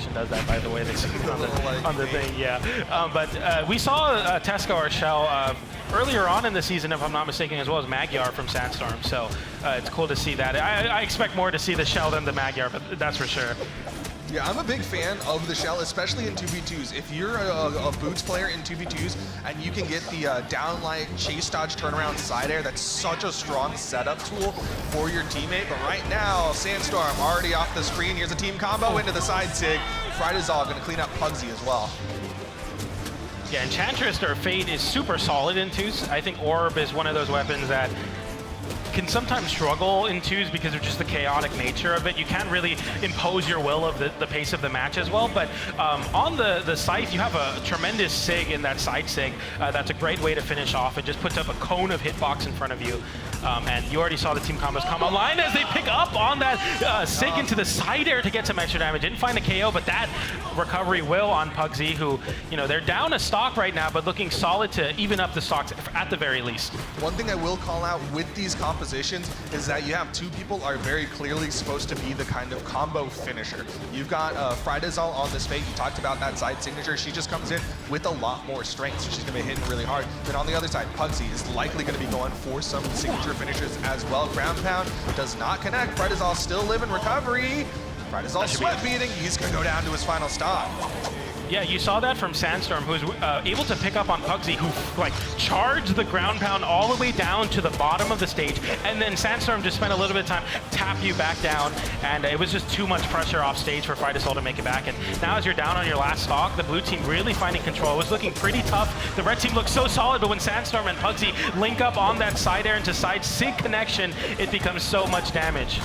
animation does that, by the way. They on the thing, yeah. But we saw Tesco or Shell earlier on in the season, if I'm not mistaken, as well as Magyar from Sandstorm. So it's cool to see that. I expect more to see the Shell than the Magyar, but that's for sure. Yeah, I'm a big fan of the Shell, especially in 2v2s. If you're a Boots player in 2v2s and you can get the downlight, chase dodge, turnaround, side air, that's such a strong setup tool for your teammate. But right now, Sandstorm already off the screen. Here's a team combo into the side sig. FryDasOle going to clean up Pugsy as well. Yeah, Enchantress or Fade is super solid in 2s. I think Orb is one of those weapons that can sometimes struggle in 2s because of just the chaotic nature of it. You can't really impose your will of the pace of the match as well, but on the Scythe, you have a tremendous sig in that side sig. That's a great way to finish off. It just puts up a cone of hitbox in front of you. And you already saw the team combos come online as they pick up on that sig into the side air to get some extra damage. Didn't find a KO, but that recovery will on Pugsy, who, you know, they're down a stock right now, but looking solid to even up the stocks at the very least. One thing I will call out with these compositions is that you have two people are very clearly supposed to be the kind of combo finisher. You've got FryDasOle on this fate. You talked about that side signature. She just comes in with a lot more strength, so she's going to be hitting really hard. Then on the other side, Pugsy is likely going to be going for some signature finishers as well. Ground pound does not connect. FryDasOle still living recovery. FryDasOle sweat beating. He's going to go down to his final stop. Yeah, you saw that from Sandstorm, who was able to pick up on Pugsy, who like charged the ground pound all the way down to the bottom of the stage, and then Sandstorm just spent a little bit of time tap you back down, and it was just too much pressure off stage for FryDasOle to make it back. And now as you're down on your last stock, the blue team really finding control. It was looking pretty tough. The red team looks so solid, but when Sandstorm and Pugsy link up on that side air into side sig connection, it becomes so much damage.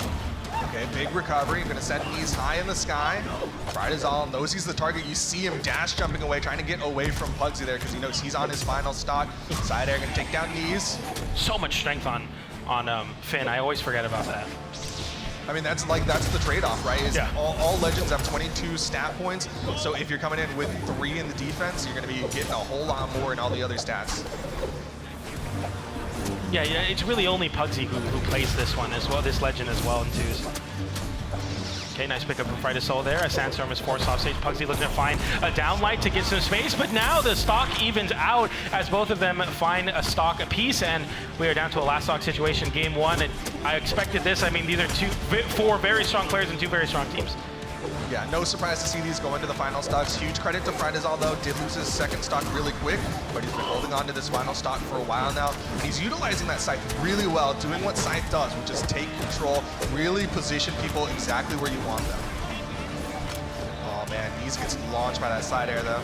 Okay, big recovery. Gonna send Neeze high in the sky. FryDasOle knows he's the target. You see him dash jumping away, trying to get away from Pugsy there because he knows he's on his final stock. Side air gonna take down Neeze. So much strength on Finn. I always forget about that. I mean, that's the trade-off, right? Is yeah. all legends have 22 stat points. So if you're coming in with 3 in the defense, you're gonna be getting a whole lot more in all the other stats. Yeah, it's really only Pugsy who plays this one as well, this legend as well in 2s. Okay, nice pickup from FryDasOle there. As Sandstorm is forced off stage, Pugsy looking to find a downlight to get some space, but now the stock evens out as both of them find a stock apiece, and we are down to a last stock situation, game 1. And I expected this. I mean, these are 4 very strong players and 2 very strong teams. Yeah, no surprise to see these go into the final stocks. Huge credit to FryDasOle, though. Did lose his second stock really quick, but he's been holding on to this final stock for a while now. And he's utilizing that Scythe really well, doing what Scythe does, which is take control, really position people exactly where you want them. Oh, man, Neeze gets launched by that side air, though.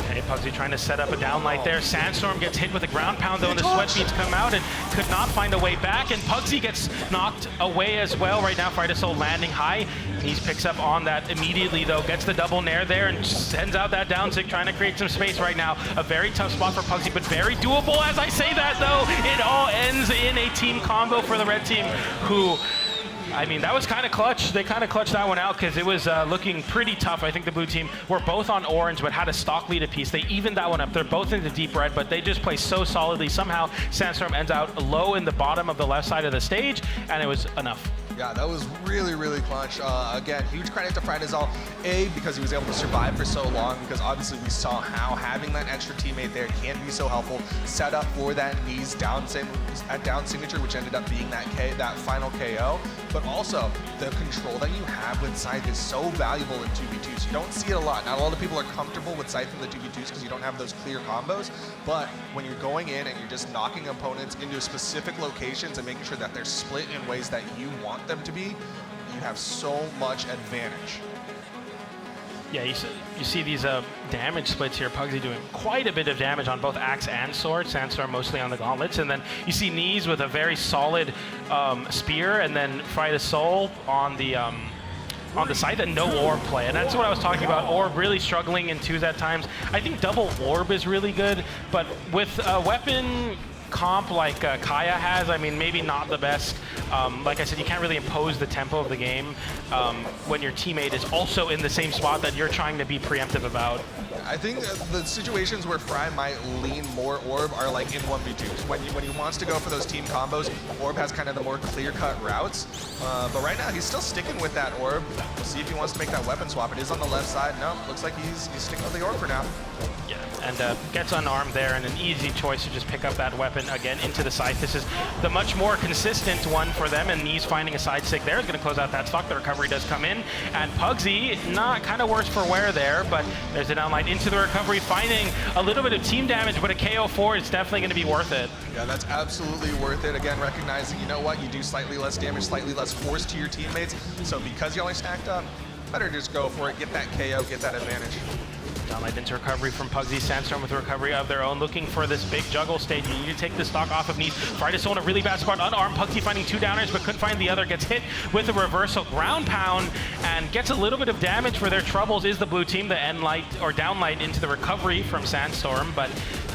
Okay, Pugsy trying to set up a downlight there. Sandstorm gets hit with a ground pound, though, and the sweat beats come out and could not find a way back. And Pugsy gets knocked away as well. Right now, FryDasOle landing high. Neeze picks up on that immediately, though. Gets the double nair there and sends out that down sig, trying to create some space right now. A very tough spot for Pugsy, but very doable. As I say that, though, it all ends in a team combo for the red team, who... I mean, that was kind of clutch. They kind of clutched that one out because it was looking pretty tough. I think the blue team were both on orange, but had a stock lead apiece. They evened that one up. They're both into deep red, but they just play so solidly. Somehow, Sandstorm ends out low in the bottom of the left side of the stage, and it was enough. Yeah, that was really, really clutch. Again, huge credit to FryDasOle, because he was able to survive for so long, because obviously we saw how having that extra teammate there can be so helpful. Set up for that Neeze down signature, which ended up being that final KO. But also, the control that you have with Scythe is so valuable in 2v2s. You don't see it a lot. Not a lot of people are comfortable with Scythe in the 2v2s because you don't have those clear combos. But when you're going in and you're just knocking opponents into specific locations and making sure that they're split in ways that you want them to be, you have so much advantage. Yeah, you see these damage splits here. Pugsy doing quite a bit of damage on both axe and sword. Sandstorm mostly on the gauntlets, and then you see Neeze with a very solid spear, and then FryDasOle on the side that no orb play, and that's what I was talking about. Orb really struggling in 2s at times. I think double orb is really good, but with a weapon comp like Kaya has, I mean, maybe not the best. Like I said, you can't really impose the tempo of the game when your teammate is also in the same spot that you're trying to be preemptive about. I think the situations where Fry might lean more Orb are like in 1v2s. When he wants to go for those team combos, Orb has kind of the more clear-cut routes. But right now, he's still sticking with that Orb. We'll see if he wants to make that weapon swap. It is on the left side. No, looks like he's sticking with the Orb for now. Yeah, and gets unarmed there, and an easy choice to just pick up that weapon again into the scythe. This is the much more consistent one for them, and Neeze finding a side sig there is going to close out that stock. The recovery does come in, and Pugsy, not kind of worse for wear there, but there's a downline into the recovery, finding a little bit of team damage, but a KO4 is definitely going to be worth it. Yeah, that's absolutely worth it. Again, recognizing, you know what, you do slightly less damage, slightly less force to your teammates, so because you only stacked up, better just go for it, get that KO, get that advantage. Downlight into recovery from Pugsy. Sandstorm with a recovery of their own, looking for this big juggle stage. You need to take the stock off of Neeze. FryDasOle in a really bad spot, unarmed. Pugsy finding 2 downers, but couldn't find the other. Gets hit with a reversal ground pound and gets a little bit of damage for their troubles. Is the blue team, the end light or downlight into the recovery from Sandstorm, but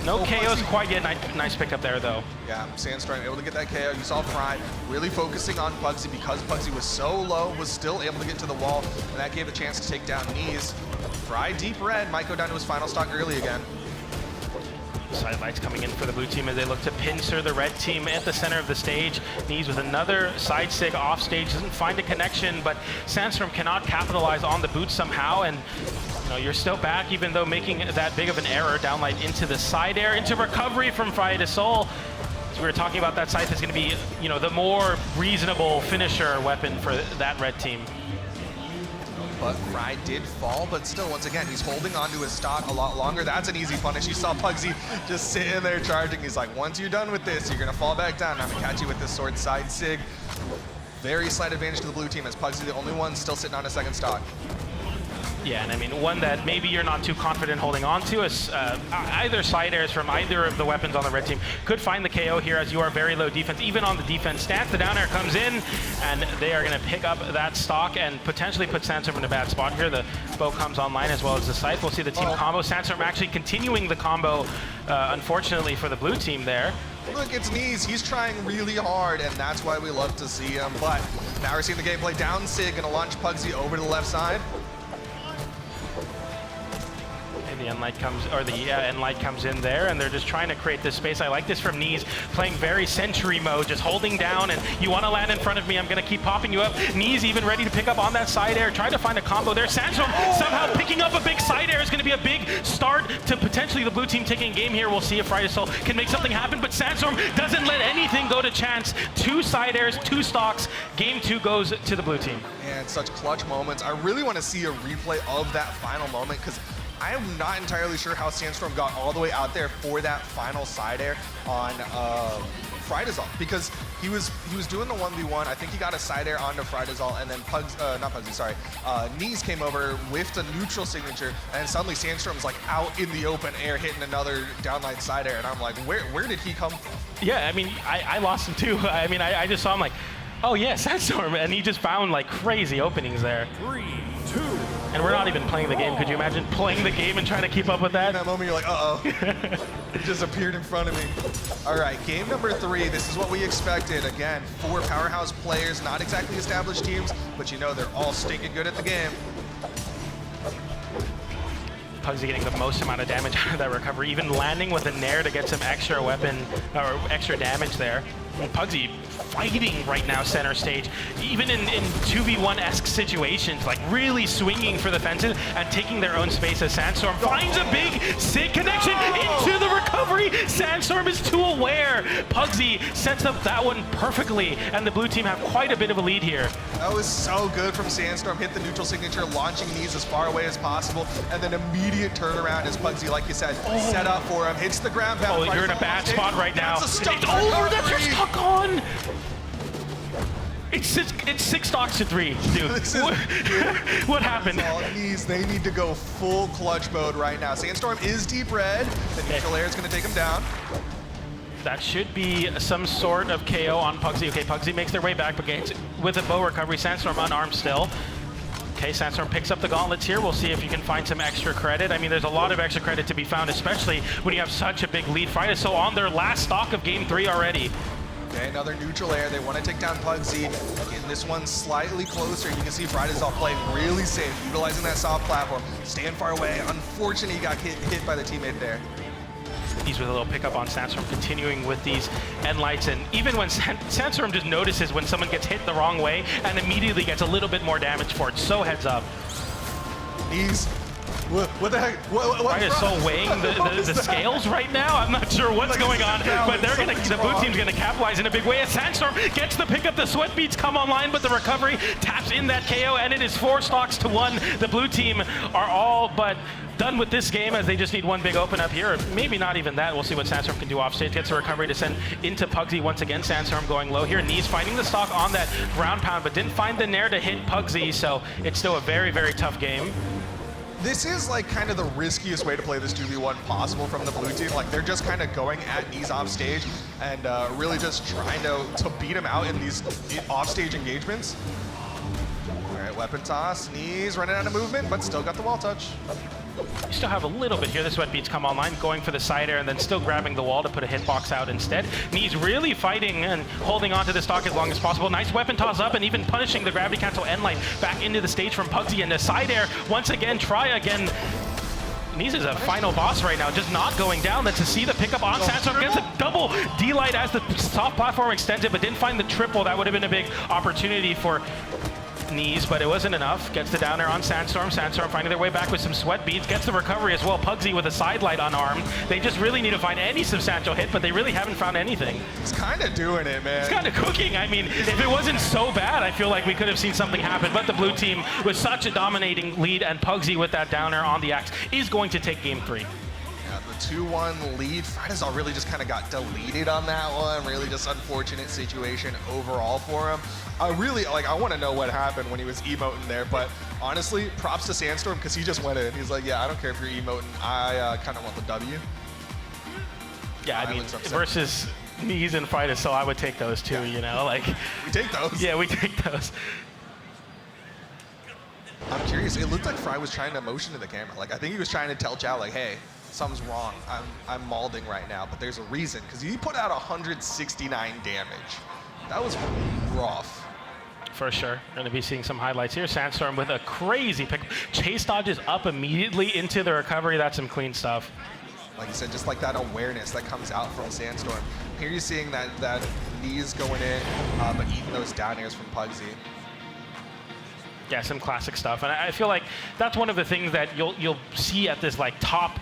no KOs quite yet. Nice pickup there, though. Yeah, Sandstorm able to get that KO. You saw Fry really focusing on Pugsy because Pugsy was so low, was still able to get to the wall, and that gave a chance to take down Neeze. Fry deep red might go down to his final stock early again. Sidelights coming in for the blue team as they look to pincer the red team at the center of the stage. Neeze with another side sig off stage, doesn't find a connection, but Sandstorm cannot capitalize on the boot somehow, and you know, you're still back even though making that big of an error. Downlight into the side air, into recovery from FryDasOle. So we were talking about that scythe is going to be, you know, the more reasonable finisher weapon for that red team. But Fry did fall, but still, once again, he's holding onto his stock a lot longer. That's an easy punish. You saw Pugsy just sitting there charging. He's like, once you're done with this, you're going to fall back down. I'm going to catch you with this sword side sig. Very slight advantage to the blue team as Pugsy, the only one still sitting on a second stock. Yeah, and I mean, one that maybe you're not too confident holding on to is either side airs from either of the weapons on the red team could find the KO here as you are very low defense. Even on the defense stance, the down air comes in, and they are going to pick up that stock and potentially put Sandstorm in a bad spot here. The bow comes online as well as the scythe. We'll see the team combo. Sandstorm actually continuing the combo, unfortunately, for the blue team there. Look, it's Neeze. He's trying really hard, and that's why we love to see him. But now we're seeing the gameplay down sig, going to launch Pugsy over to the left side. The end light comes, or the end light comes in there, and they're just trying to create this space. I like this from Neeze, playing very sentry mode, just holding down, and you want to land in front of me, I'm going to keep popping you up. Neeze even ready to pick up on that side air, trying to find a combo there. Sandstorm somehow picking up a big side air is going to be a big start to potentially the blue team taking game here. We'll see if FryDasOle can make something happen, but Sandstorm doesn't let anything go to chance. 2 side airs, 2 stocks. Game 2 goes to the blue team. And such clutch moments. I really want to see a replay of that final moment, because I am not entirely sure how Sandstorm got all the way out there for that final side air on FryDasOle, because he was doing the 1v1. I think he got a side air onto FryDasOle, and then Neeze came over, whiffed a neutral signature, and suddenly Sandstorm's like out in the open air hitting another downline side air, and I'm like, where did he come from? Yeah, I mean, I lost him too. I mean, I just saw him like, oh yeah, Sandstorm, and he just found like crazy openings there. 3, 2. And we're not even playing the game. Could you imagine playing the game and trying to keep up with that? In that moment, you're like, uh-oh. It just appeared in front of me. All right, game number 3. This is what we expected. Again, 4 powerhouse players, not exactly established teams, but you know they're all stinking good at the game. Pugsy getting the most amount of damage out of that recovery, even landing with a nair to get some extra weapon or extra damage there. And Pugsy fighting right now center stage, even in 2v1-esque situations, like really swinging for the fences and taking their own space as Sandstorm finds a big sig connection into the recovery. Sandstorm is too aware. Pugsy sets up that one perfectly, and the blue team have quite a bit of a lead here. That was so good from Sandstorm. Hit the neutral signature, launching Neeze as far away as possible, and then immediate turnaround as Pugsy, like you said, set up for him. Hits the ground pound. Oh, you're in a bad spot right now. It's over. That's your stuck on. It's 6 stocks to 3, dude. What happened? Neeze, they need to go full clutch mode right now. Sandstorm is deep red. The neutral air is going to take him down. That should be some sort of KO on Pugsy. Okay, Pugsy makes their way back, but gets with a bow recovery. Sandstorm unarmed still. Okay, Sandstorm picks up the gauntlets here. We'll see if you can find some extra credit. I mean, there's a lot of extra credit to be found, especially when you have such a big lead. FryDasOle on their last stock of Game 3 already. Okay, another neutral air. They want to take down Pugsy. Getting this one slightly closer. You can see FryDasOle playing really safe, utilizing that soft platform. Staying far away. Unfortunately, he got hit by the teammate there. He's with a little pickup on Sandstorm, continuing with these end lights. And even when Sandstorm just notices when someone gets hit the wrong way and immediately gets a little bit more damage for it. So heads up. Neeze. What the heck? FryDasOle weighing the scales right now. I'm not sure what's going on, but they're gonna. The blue team's gonna capitalize in a big way. As Sandstorm gets the pickup, the sweat beats come online, but the recovery taps in that KO, and it is 4 stocks to 1. The blue team are all but done with this game, as they just need one big open up here. Maybe not even that. We'll see what Sandstorm can do off stage. Gets a recovery to send into Pugsy once again. Sandstorm going low here. Neeze finding the stock on that ground pound, but didn't find the nair to hit Pugsy, so it's still a very, very tough game. This is like kind of the riskiest way to play this 2v1 possible from the blue team. Like they're just kind of going at Neeze off stage and really just trying to beat him out in these off stage engagements. All right, weapon toss. Neeze running out of movement, but still got the wall touch. You still have a little bit here. The sweat beats come online, going for the side air and then still grabbing the wall to put a hitbox out instead. Neeze really fighting and holding on to the stock as long as possible. Nice weapon toss up and even punishing the gravity cancel end light back into the stage from Pugsy, and the side air once again, try again. Neeze is a final boss right now, just not going down. That's to see the pickup on Sandstorm. Gets a double D-light as the soft platform extends it, but didn't find the triple. That would have been a big opportunity for Neeze, but it wasn't enough. Gets the downer on Sandstorm. Sandstorm finding their way back with some sweat beads. Gets the recovery as well. Pugsy with a side light unarmed. They just really need to find any substantial hit, but they really haven't found anything. He's kind of doing it, man. He's kind of cooking. I mean, if it wasn't so bad, I feel like we could have seen something happen, but the blue team with such a dominating lead, and Pugsy with that downer on the axe is going to take Game 3. The 2-1 lead. FryDasOle really just kind of got deleted on that one. Really just unfortunate situation overall for him. I want to know what happened when he was emoting there, but honestly, props to Sandstorm because he just went in. He's like, yeah, I don't care if you're emoting. I kind of want the W. Yeah, I mean, versus Neeze and FryDasOle, I would take those too, you know? Like, we take those. Yeah, we take those. I'm curious. It looked like Fry was trying to motion to the camera. Like, I think he was trying to tell Chow, like, hey, something's wrong. I'm malding right now, but there's a reason, because he put out 169 damage. That was rough. For sure. Going to be seeing some highlights here. Sandstorm with a crazy pick. Chase dodges up immediately into the recovery. That's some clean stuff. Like you said, just like that awareness that comes out from Sandstorm. Here you're seeing that Neeze going in, but eating those down airs from Pugsy. Yeah, some classic stuff, and I feel like that's one of the things that you'll see at this like top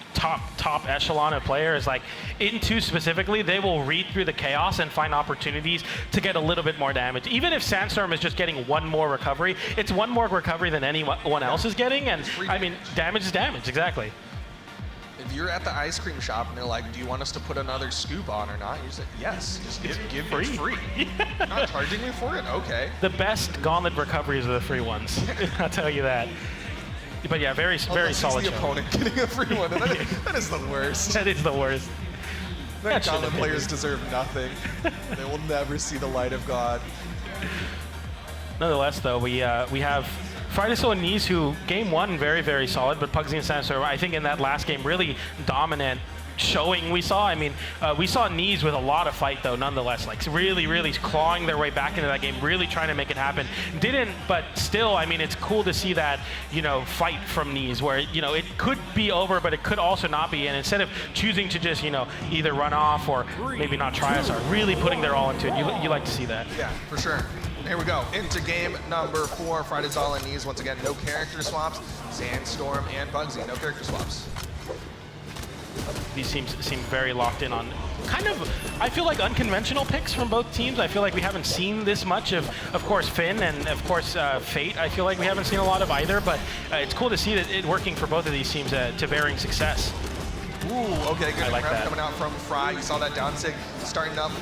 echelon of players. Like into specifically, they will read through the chaos and find opportunities to get a little bit more damage. Even if Sandstorm is just getting one more recovery, it's one more recovery than anyone else is getting, and I mean, damage is damage, exactly. If you're at the ice cream shop and they're like, do you want us to put another scoop on or not? You say, yes, just give me free. You're not charging me for it? Okay. The best gauntlet recoveries are the free ones. I'll tell you that. But yeah, very solid show. The opponent getting a free one. That is the worst. That is the worst. Gauntlet players deserve nothing. They will never see the light of God. Nonetheless, though, we have FryDasOle and Neeze, who game 1 very, very solid, but Pugsy and Sandstorm, I think in that last game, really dominant showing we saw. I mean, we saw Neeze with a lot of fight, though, nonetheless, like really, really clawing their way back into that game, really trying to make it happen. Didn't, but still, I mean, it's cool to see that, you know, fight from Neeze, where, you know, it could be over, but it could also not be, and instead of choosing to just, you know, either run off or maybe not try us, are really putting their all into it. You like to see that. Yeah, for sure. Here we go, into game number 4, FryDasOle and Neeze. Once again, no character swaps. Sandstorm and Pugsy, no character swaps. These teams seem very locked in on kind of, I feel like, unconventional picks from both teams. I feel like we haven't seen this much of course, Finn and, of course, Fate. I feel like we haven't seen a lot of either, but it's cool to see it working for both of these teams to varying success. Ooh, okay, good like that. coming out from Fry. You saw that down sig starting up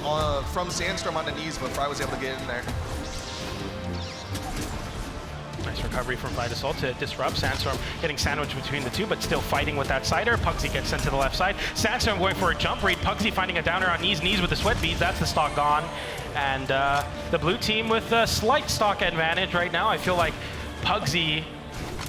from Sandstorm on the Neeze, but Fry was able to get in there. Nice recovery from FryDasOle to disrupt. Sandstorm getting sandwiched between the two, but still fighting with that sider. Pugsy gets sent to the left side. Sandstorm going for a jump read. Pugsy finding a downer on Neeze. Neeze with the sweat beads. That's the stock gone. And the blue team with a slight stock advantage right now. I feel like Pugsy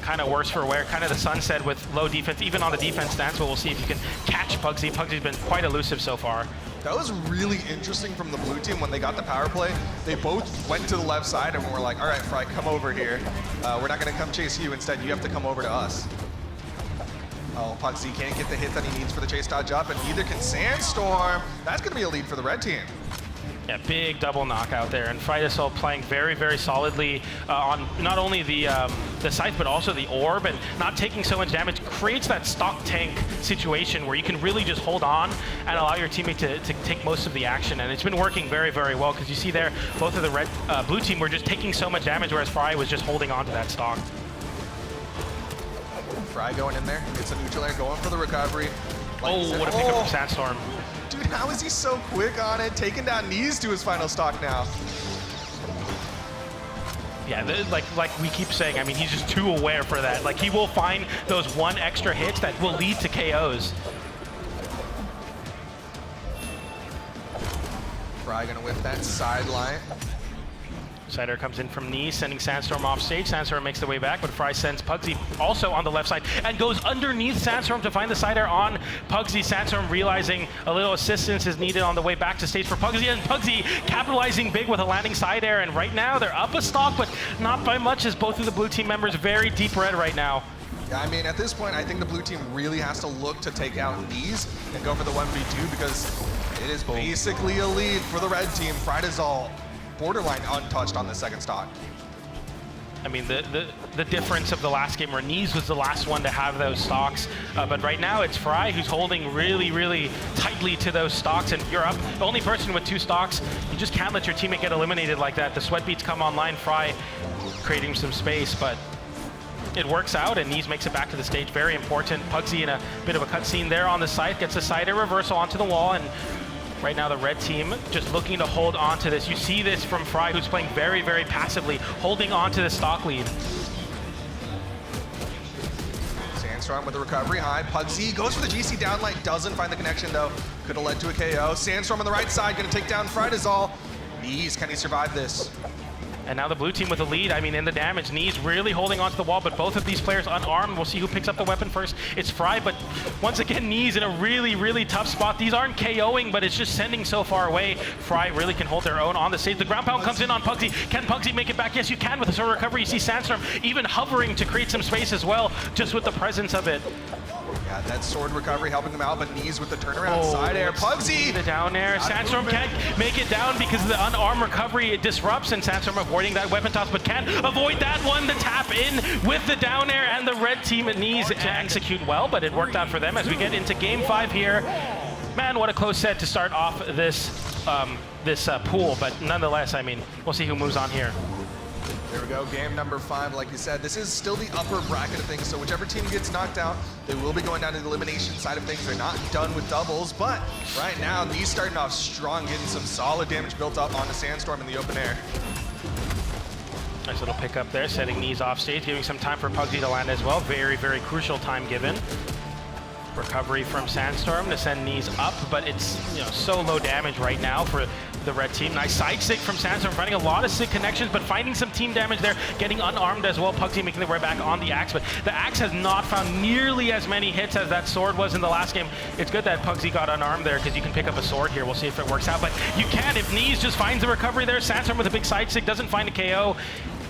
kind of worse for wear, kind of the sunset with low defense, even on the defense stance, but we'll see if you can catch Pugsy. Pugsy's been quite elusive so far. That was really interesting from the blue team when they got the power play. They both went to the left side and were like, all right, Fry, come over here. We're not going to come chase you. Instead, you have to come over to us. Oh, Pugsy can't get the hit that he needs for the chase dodge up, and neither can Sandstorm. That's going to be a lead for the red team. Yeah, big double knockout there, and FryDasOle playing very, very solidly on not only the scythe, but also the orb, and not taking so much damage creates that stock tank situation where you can really just hold on and allow your teammate to take most of the action, and it's been working very, very well, because you see there, both of the blue team were just taking so much damage, whereas Fry was just holding on to that stock. Fry going in there, it's a neutral air, going for the recovery. Like what a pickup from Sandstorm. Dude, how is he so quick on it? Taking down Neeze to his final stock now. Yeah, like we keep saying, I mean, he's just too aware for that. Like, he will find those one extra hits that will lead to KOs. Fry gonna whip that sideline. Sider comes in from Neeze, sending Sandstorm off stage. Sandstorm makes the way back, but Fry sends Pugsy also on the left side and goes underneath Sandstorm to find the Sider on Pugsy. Sandstorm realizing a little assistance is needed on the way back to stage for Pugsy, and Pugsy capitalizing big with a landing side air, and right now they're up a stock, but not by much, as both of the blue team members very deep red right now. Yeah, I mean, at this point, I think the blue team really has to look to take out Neeze and go for the 1v2, because it is basically a lead for the red team. FryDasOle borderline untouched on the second stock. I mean, the difference of the last game where Neeze was the last one to have those stocks, but right now it's Fry who's holding really, really tightly to those stocks, and you're up. The only person with 2 stocks, you just can't let your teammate get eliminated like that. The sweat beats come online, Fry creating some space, but it works out, and Neeze makes it back to the stage. Very important. Pugsy in a bit of a cutscene there on the side, gets a Sider reversal onto the wall, and right now the red team just looking to hold on to this. You see this from Fry, who's playing very, very passively, holding on to the stock lead. Sandstorm with the recovery high. Pugsy goes for the GC downlight, doesn't find the connection though. Could have led to a KO. Sandstorm on the right side, gonna take down FryDasOle. Neeze, can he survive this? And now the blue team with the lead. I mean, in the damage, Neeze really holding onto the wall, but both of these players unarmed. We'll see who picks up the weapon first. It's Fry, but once again, Neeze in a really, really tough spot. These aren't KOing, but it's just sending so far away. Fry really can hold their own on the stage. The ground pound comes in on Pugsy. Can Pugsy make it back? Yes, you can with the sword recovery. You see Sandstorm even hovering to create some space as well, just with the presence of it. Yeah, that sword recovery helping them out, but Neeze with the turnaround side air. Pugsy! The down air. Sandstorm can't make it down because of the unarmed recovery. It disrupts, and Sandstorm avoiding that weapon toss, but can't avoid that one. The tap in with the down air, and the red team Neeze to execute well, but it worked out for them as we get into game 5 here. Man, what a close set to start off this pool, but nonetheless, I mean, we'll see who moves on here. There we go, game number 5, like you said. This is still the upper bracket of things, so whichever team gets knocked out, they will be going down to the elimination side of things. They're not done with doubles, but right now, Neeze starting off strong, getting some solid damage built up onto Sandstorm in the open air. Nice little pickup there, setting Neeze off stage, giving some time for Pugsy to land as well. Very, very crucial time given. Recovery from Sandstorm to send Neeze up, but it's, you know, so low damage right now for the red team. Nice side stick from Sandstorm, finding a lot of sick connections, but finding some team damage there, getting unarmed as well. Pugsy making the way back on the axe, but the axe has not found nearly as many hits as that sword was in the last game. It's good that Pugsy got unarmed there, because you can pick up a sword here. We'll see if it works out, but you can if Neeze just finds the recovery there. Sandstorm with a big side stick, doesn't find a KO.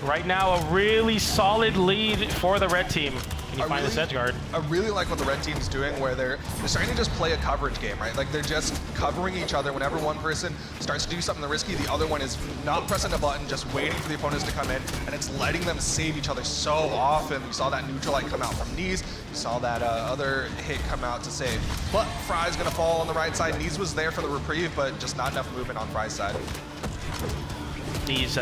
Right now, a really solid lead for the red team. Can you find this edge guard? I really like what the red team's doing, where they're starting to just play a coverage game, right? Like, they're just covering each other. Whenever one person starts to do something risky, the other one is not pressing a button, just waiting for the opponents to come in, and it's letting them save each other so often. You saw that neutral light come out from Neeze. You saw that other hit come out to save. But Fry's gonna fall on the right side. Neeze was there for the reprieve, but just not enough movement on Fry's side. Neeze,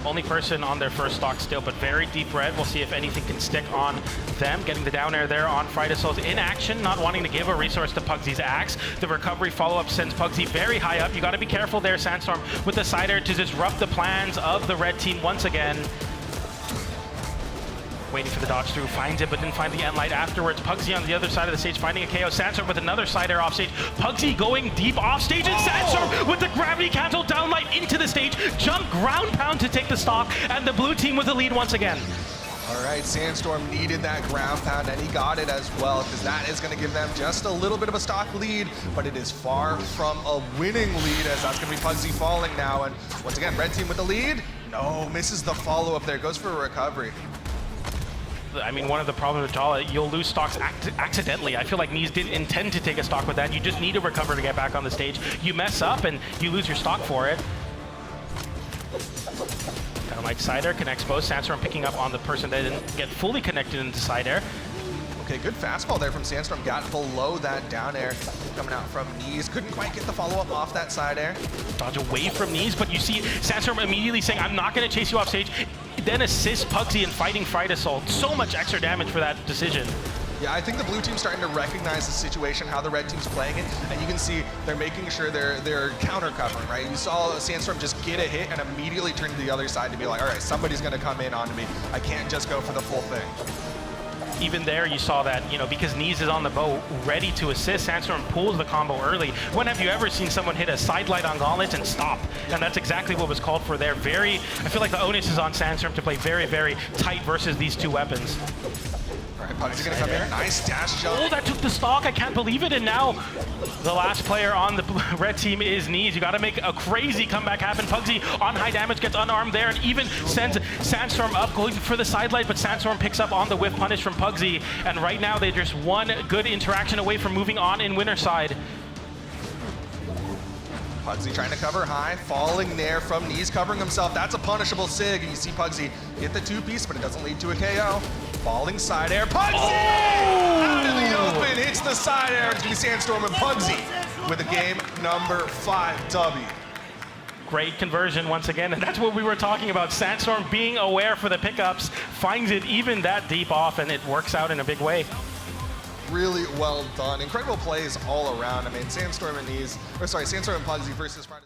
only person on their first stock still, but very deep red. We'll see if anything can stick on them. Getting the down air there on FryDasOle's in action, not wanting to give a resource to Pugsy's axe. The recovery follow-up sends Pugsy very high up. You got to be careful there, Sandstorm, with the side air to disrupt the plans of the red team once again. Waiting for the dodge through, finds it, but didn't find the end light afterwards. Pugsy on the other side of the stage, finding a KO. Sandstorm with another side air off stage. Pugsy going deep off stage, and Sandstorm with the gravity cancel down light into the stage. Jump ground pound to take the stock, and the blue team with the lead once again. All right? Sandstorm needed that ground pound, and he got it as well, because that is going to give them just a little bit of a stock lead, but it is far from a winning lead, as that's going to be Pugsy falling now. And once again, red team with the lead. No, misses the follow-up there, goes for a recovery. I mean, one of the problems with Brawlhalla, you'll lose stocks accidentally. I feel like Neeze didn't intend to take a stock with that. You just need to recover to get back on the stage. You mess up and you lose your stock for it. Down like side air connects both. Sandstorm picking up on the person that didn't get fully connected into side air. Okay, good fastball there from Sandstorm. Got below that down air coming out from Neeze. Couldn't quite get the follow-up off that side air. Dodge away from Neeze, but you see Sandstorm immediately saying, I'm not going to chase you off stage. Then assists Pugsy in fighting FryDasOle. So much extra damage for that decision. Yeah, I think the blue team's starting to recognize the situation, how the red team's playing it, and you can see they're making sure they're counter covering, right? You saw Sandstorm just get a hit and immediately turn to the other side to be like, all right, somebody's going to come in onto me. I can't just go for the full thing. Even there, you saw that, you know, because Neeze is on the bow, ready to assist, Sandstorm pulls the combo early. When have you ever seen someone hit a side light on Gauntlet and stop? And that's exactly what was called for there. I feel like the onus is on Sandstorm to play very, very tight versus these two weapons. All right, Pugsy gonna come in. Nice dash jump. Oh, that took the stock. I can't believe it. And now the last player on the red team is Neeze. You got to make a crazy comeback happen. Pugsy on high damage gets unarmed there and even sends Sandstorm up going for the side light, but Sandstorm picks up on the whiff punish from Pugsy. And right now they're just one good interaction away from moving on in winner side. Pugsy trying to cover high, falling there from Neeze, covering himself. That's a punishable sig, and you see Pugsy get the two-piece, but it doesn't lead to a KO. Falling side air, Pugsy! Oh! Out in the open, hits the side air. It's Sandstorm and Pugsy with a game number 5 W. Great conversion once again, and that's what we were talking about. Sandstorm being aware for the pickups, finds it even that deep off, and it works out in a big way. Really well done. Incredible plays all around. I mean, Sandstorm and Pugsy versus FryDasOle.